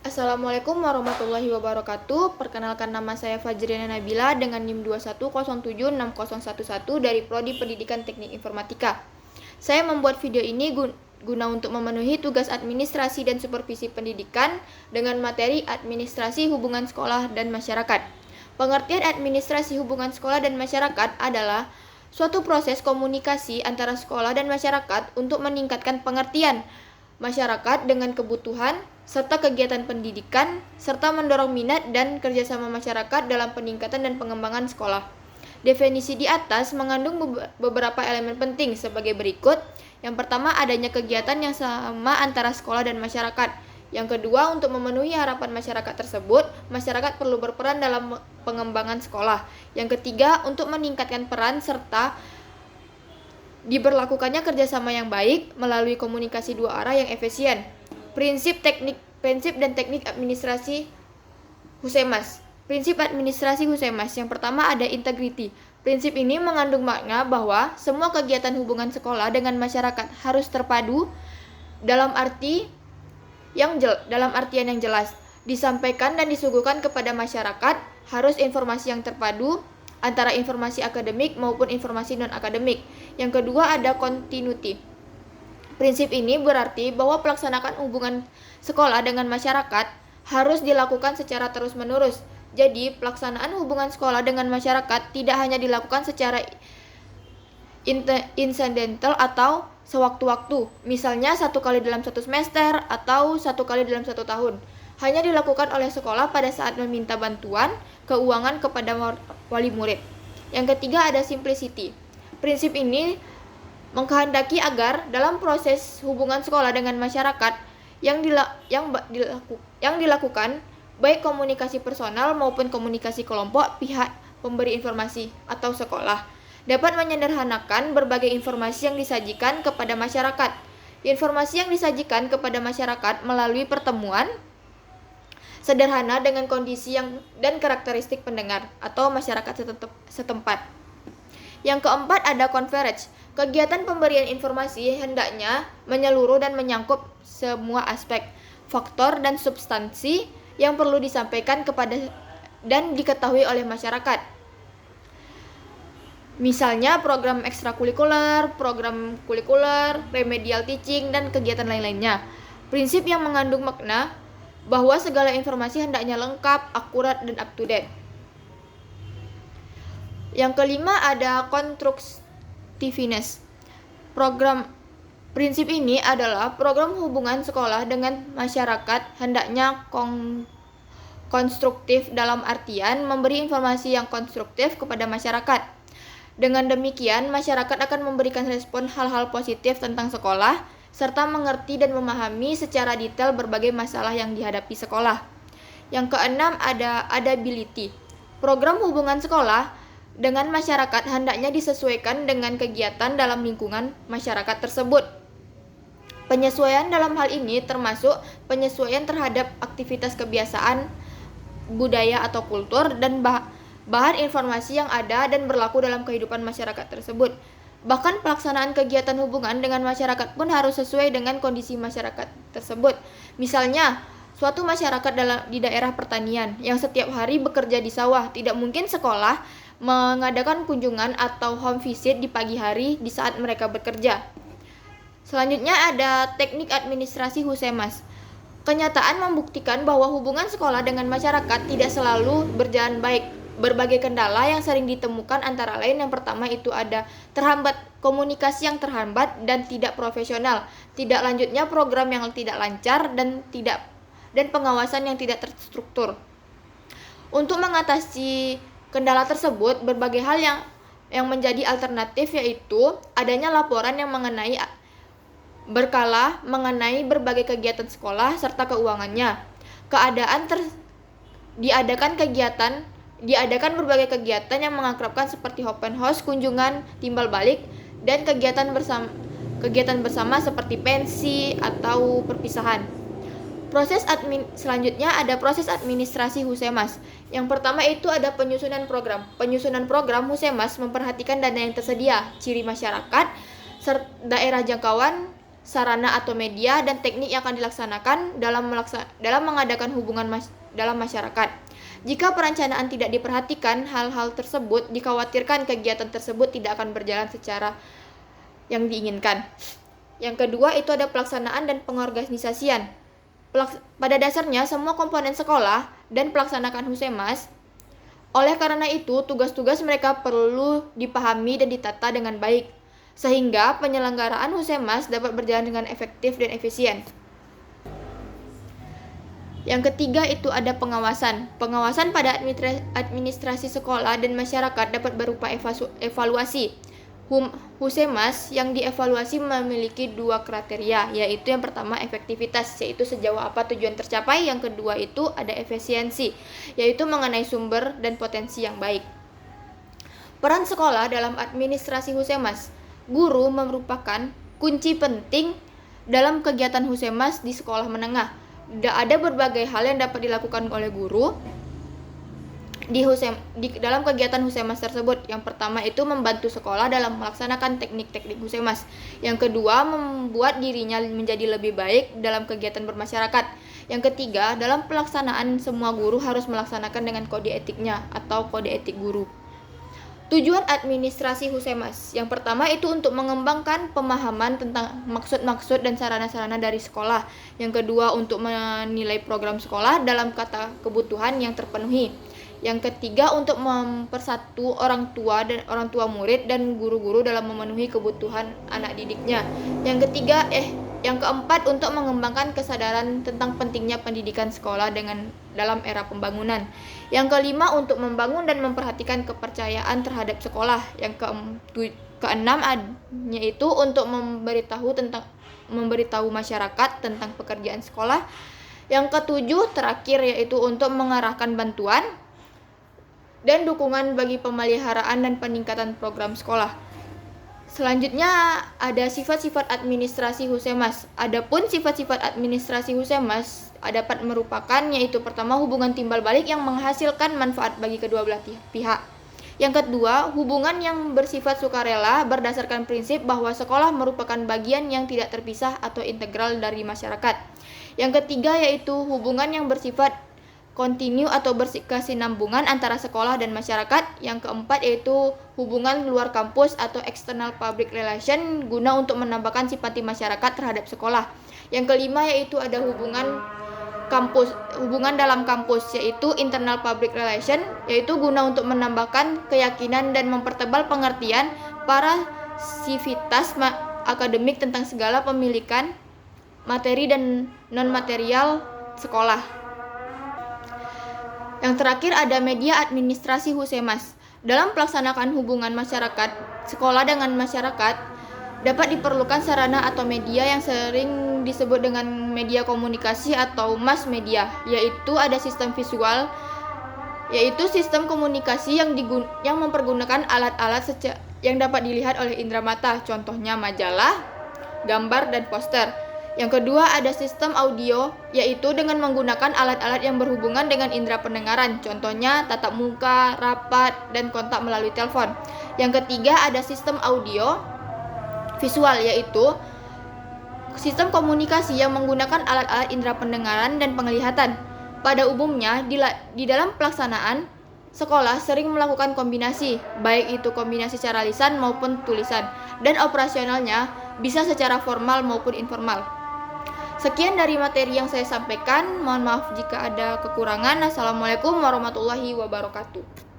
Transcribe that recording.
Assalamualaikum warahmatullahi wabarakatuh. Perkenalkan, nama saya Fajriana Nabila dengan NIM 210760011 dari Prodi Pendidikan Teknik Informatika. Saya membuat video ini guna untuk memenuhi tugas administrasi dan supervisi pendidikan dengan materi administrasi hubungan sekolah dan masyarakat. Pengertian administrasi hubungan sekolah dan masyarakat adalah suatu proses komunikasi antara sekolah dan masyarakat untuk meningkatkan pengertian masyarakat dengan kebutuhan serta kegiatan pendidikan, serta mendorong minat dan kerjasama masyarakat dalam peningkatan dan pengembangan sekolah. Definisi di atas mengandung beberapa elemen penting sebagai berikut. Yang pertama, adanya kegiatan yang sama antara sekolah dan masyarakat. Yang kedua, untuk memenuhi harapan masyarakat tersebut, masyarakat perlu berperan dalam pengembangan sekolah. Yang ketiga, untuk meningkatkan peran serta diberlakukannya kerjasama yang baik melalui komunikasi dua arah yang efisien. Prinsip dan teknik administrasi Husemas. Prinsip administrasi Husemas. Yang pertama ada integriti. Prinsip ini mengandung makna bahwa semua kegiatan hubungan sekolah dengan masyarakat harus terpadu dalam artian yang jelas, disampaikan dan disuguhkan kepada masyarakat. Harus informasi yang terpadu antara informasi akademik maupun informasi non-akademik. Yang kedua ada continuity. Prinsip ini berarti bahwa pelaksanaan hubungan sekolah dengan masyarakat harus dilakukan secara terus-menerus. Jadi, pelaksanaan hubungan sekolah dengan masyarakat tidak hanya dilakukan secara incidental atau sewaktu-waktu, misalnya 1 kali dalam 1 semester atau 1 kali dalam 1 tahun. Hanya dilakukan oleh sekolah pada saat meminta bantuan keuangan kepada wali murid. Yang ketiga ada simplicity. Prinsip ini mengkehendaki agar dalam proses hubungan sekolah dengan masyarakat yang dilakukan baik komunikasi personal maupun komunikasi kelompok pihak pemberi informasi atau sekolah dapat menyederhanakan berbagai informasi yang disajikan kepada masyarakat. Informasi yang disajikan kepada masyarakat melalui pertemuan sederhana dengan kondisi dan karakteristik pendengar atau masyarakat setempat. Yang keempat ada converge. Kegiatan pemberian informasi hendaknya menyeluruh dan menyangkut semua aspek, faktor, dan substansi yang perlu disampaikan kepada dan diketahui oleh masyarakat. Misalnya program ekstrakurikuler, program kurikuler, remedial teaching, dan kegiatan lain-lainnya. Prinsip yang mengandung makna bahwa segala informasi hendaknya lengkap, akurat, dan up to date. Yang kelima ada constructiveness. Prinsip ini adalah program hubungan sekolah dengan masyarakat hendaknya konstruktif dalam artian memberi informasi yang konstruktif kepada masyarakat. Dengan demikian, masyarakat akan memberikan respon hal-hal positif tentang sekolah serta mengerti dan memahami secara detail berbagai masalah yang dihadapi sekolah. Yang keenam ada adaptability. Program hubungan sekolah dengan masyarakat hendaknya disesuaikan dengan kegiatan dalam lingkungan masyarakat tersebut. Penyesuaian dalam hal ini termasuk penyesuaian terhadap aktivitas kebiasaan, budaya atau kultur, dan bahan informasi yang ada dan berlaku dalam kehidupan masyarakat tersebut. Bahkan pelaksanaan kegiatan hubungan dengan masyarakat pun harus sesuai dengan kondisi masyarakat tersebut. Misalnya, suatu masyarakat di daerah pertanian yang setiap hari bekerja di sawah, tidak mungkin sekolah mengadakan kunjungan atau home visit di pagi hari di saat mereka bekerja. Selanjutnya ada teknik administrasi Husemas. Kenyataan membuktikan bahwa hubungan sekolah dengan masyarakat tidak selalu berjalan baik. Berbagai kendala yang sering ditemukan antara lain yang pertama itu ada komunikasi yang terhambat dan tidak profesional, tidak lanjutnya program yang tidak lancar dan pengawasan yang tidak terstruktur. Untuk mengatasi kendala tersebut, berbagai hal yang menjadi alternatif yaitu adanya laporan yang berkala mengenai berbagai kegiatan sekolah serta keuangannya. Diadakan berbagai kegiatan yang mengakrabkan seperti open house, kunjungan timbal balik, dan kegiatan bersama seperti pensi atau perpisahan. Selanjutnya ada proses administrasi Husemas. Yang pertama itu ada penyusunan program. Penyusunan program Husemas memperhatikan dana yang tersedia, ciri masyarakat, daerah jangkauan, sarana atau media, dan teknik yang akan dilaksanakan dalam mengadakan hubungan dalam masyarakat. Jika perencanaan tidak diperhatikan, hal-hal tersebut dikhawatirkan kegiatan tersebut tidak akan berjalan secara yang diinginkan. Yang kedua itu ada pelaksanaan dan pengorganisasian. Pada dasarnya semua komponen sekolah dan pelaksanaan Husemas. Oleh karena itu, tugas-tugas mereka perlu dipahami dan ditata dengan baik, sehingga penyelenggaraan Husemas dapat berjalan dengan efektif dan efisien. Yang ketiga itu ada pengawasan. Pengawasan pada administrasi sekolah dan masyarakat dapat berupa evaluasi. Husemas yang dievaluasi memiliki dua kriteria, yaitu yang pertama efektivitas, yaitu sejauh apa tujuan tercapai. Yang kedua itu ada efisiensi, yaitu mengenai sumber dan potensi yang baik. Peran sekolah dalam administrasi Husemas. Guru merupakan kunci penting dalam kegiatan Husemas di sekolah menengah. Ada berbagai hal yang dapat dilakukan oleh guru dalam kegiatan Husemas tersebut. Yang pertama itu membantu sekolah dalam melaksanakan teknik-teknik Husemas. Yang kedua, membuat dirinya menjadi lebih baik dalam kegiatan bermasyarakat. Yang ketiga, dalam pelaksanaan semua guru harus melaksanakan dengan kode etiknya atau kode etik guru. Tujuan administrasi Husemas. Yang pertama itu untuk mengembangkan pemahaman tentang maksud-maksud dan sarana-sarana dari sekolah. Yang kedua untuk menilai program sekolah dalam kata kebutuhan yang terpenuhi. Yang ketiga untuk mempersatu orang tua murid dan guru-guru dalam memenuhi kebutuhan anak didiknya. Yang keempat untuk mengembangkan kesadaran tentang pentingnya pendidikan sekolah dalam era pembangunan. Yang kelima untuk membangun dan memperhatikan kepercayaan terhadap sekolah. Yang keenam yaitu untuk memberitahu masyarakat tentang pekerjaan sekolah. Yang ketujuh terakhir yaitu untuk mengarahkan bantuan dan dukungan bagi pemeliharaan dan peningkatan program sekolah. Selanjutnya ada sifat-sifat administrasi Husemas. Adapun sifat-sifat administrasi Husemas dapat merupakan yaitu pertama hubungan timbal balik yang menghasilkan manfaat bagi kedua belah pihak. Yang kedua, hubungan yang bersifat sukarela berdasarkan prinsip bahwa sekolah merupakan bagian yang tidak terpisah atau integral dari masyarakat. Yang ketiga yaitu hubungan yang bersifat kontinu atau berkesinambungan antara sekolah dan masyarakat. Yang keempat yaitu hubungan luar kampus atau external public relation guna untuk menambahkan simpati masyarakat terhadap sekolah. Yang kelima yaitu ada hubungan dalam kampus yaitu internal public relation, yaitu guna untuk menambahkan keyakinan dan mempertebal pengertian para sivitas akademik tentang segala pemilikan materi dan non-material sekolah. Yang terakhir ada media administrasi Husemas. Dalam pelaksanaan hubungan masyarakat, sekolah dengan masyarakat dapat diperlukan sarana atau media yang sering disebut dengan media komunikasi atau mass media, yaitu ada sistem visual, yaitu sistem komunikasi yang mempergunakan alat-alat yang dapat dilihat oleh indera mata, contohnya majalah, gambar, dan poster. Yang kedua ada sistem audio, yaitu dengan menggunakan alat-alat yang berhubungan dengan indera pendengaran, contohnya tatap muka, rapat, dan kontak melalui telepon. Yang ketiga ada sistem audio visual, yaitu sistem komunikasi yang menggunakan alat-alat indera pendengaran dan penglihatan. Pada umumnya di dalam pelaksanaan sekolah sering melakukan kombinasi, baik itu kombinasi secara lisan maupun tulisan, dan operasionalnya bisa secara formal maupun informal. Sekian dari materi yang saya sampaikan. Mohon maaf jika ada kekurangan. Assalamualaikum warahmatullahi wabarakatuh.